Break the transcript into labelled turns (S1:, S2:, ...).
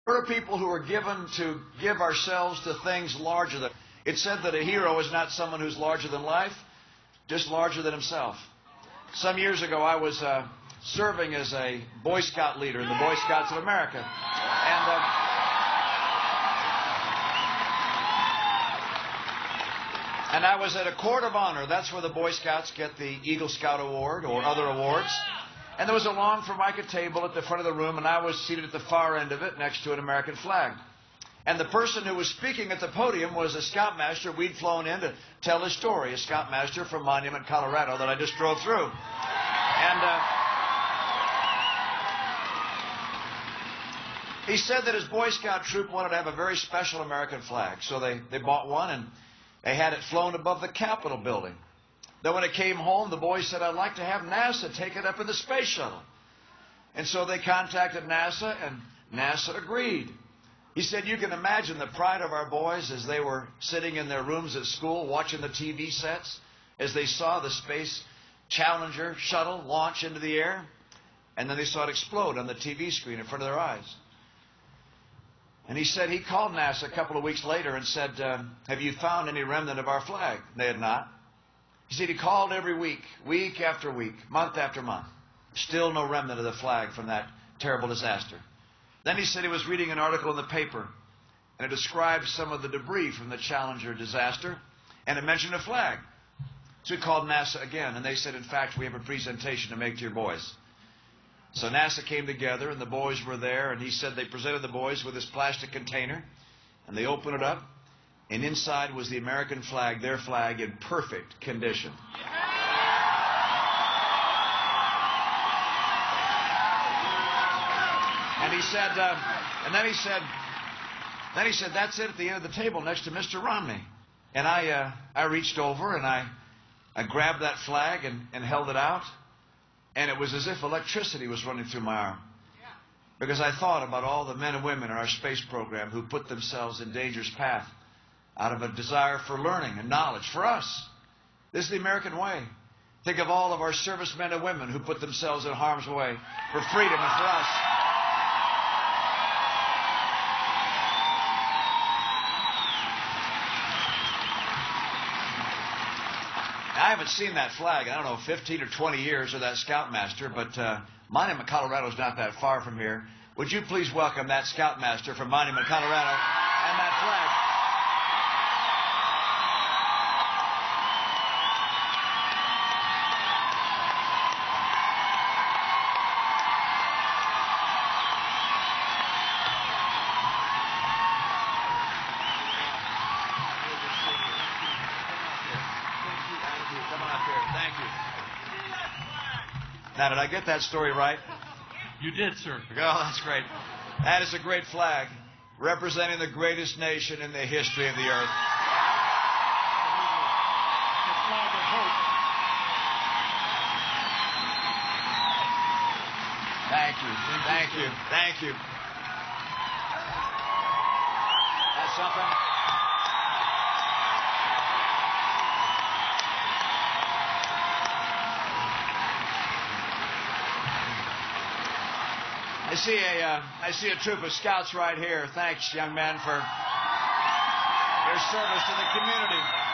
S1: We're people who are given to give ourselves to things larger than. It's said that a hero is not someone who's larger than life, just larger than himself. Some years ago, I was serving as a Boy Scout leader in the Boy Scouts of America. And I was at a court of honor. That's where the Boy Scouts get the Eagle Scout Award or other awards. And there was a long Formica table at the front of the room, and I was seated at the far end of it next to an American flag. And the person who was speaking at the podium was a scoutmaster we'd flown in to tell his story, a scoutmaster from Monument, Colorado, that I just drove through. And he said that his Boy Scout troop wanted to have a very special American flag. So they bought one, and they had it flown above the Capitol building. Then when it came home, the boys said, I'd like to have NASA take it up in the space shuttle. And so they contacted NASA, and NASA agreed. He said, you can imagine the pride of our boys as they were sitting in their rooms at school watching the TV sets as they saw the Space Challenger shuttle launch into the air, and then they saw it explode on the TV screen in front of their eyes. And he said he called NASA a couple of weeks later and said, have you found any remnant of our flag? They had not. He said he called every week, week after week, month after month. Still no remnant of the flag from that terrible disaster. Then he said he was reading an article in the paper, and it described some of the debris from the Challenger disaster, and it mentioned a flag. So he called NASA again, and they said, in fact, we have a presentation to make to your boys. So NASA came together, and the boys were there, and he said they presented the boys with this plastic container, and they opened it up, and inside was the American flag, their flag, in perfect condition. And he said, then he said, that's it at the end of the table next to Mr. Romney. And I reached over and I grabbed that flag and held it out. And it was as if electricity was running through my arm. Because I thought about all the men and women in our space program who put themselves in danger's path out of a desire for learning and knowledge. For us, this is the American way. Think of all of our servicemen and women who put themselves in harm's way for freedom and for us. I haven't seen that flag in, I don't know, 15 or 20 years, or that scoutmaster, but Monument, Colorado is not that far from here. Would you please welcome that scoutmaster from Monument, Colorado, and that flag? Thank you. Now, did I get that story right?
S2: You did, sir.
S1: Oh, that's great. That is a great flag representing the greatest nation in the history of the earth.
S2: The flag of hope.
S1: Thank you. Thank you. Thank you. That's something. I see a troop of scouts right here. Thanks, young men, for your service to the community.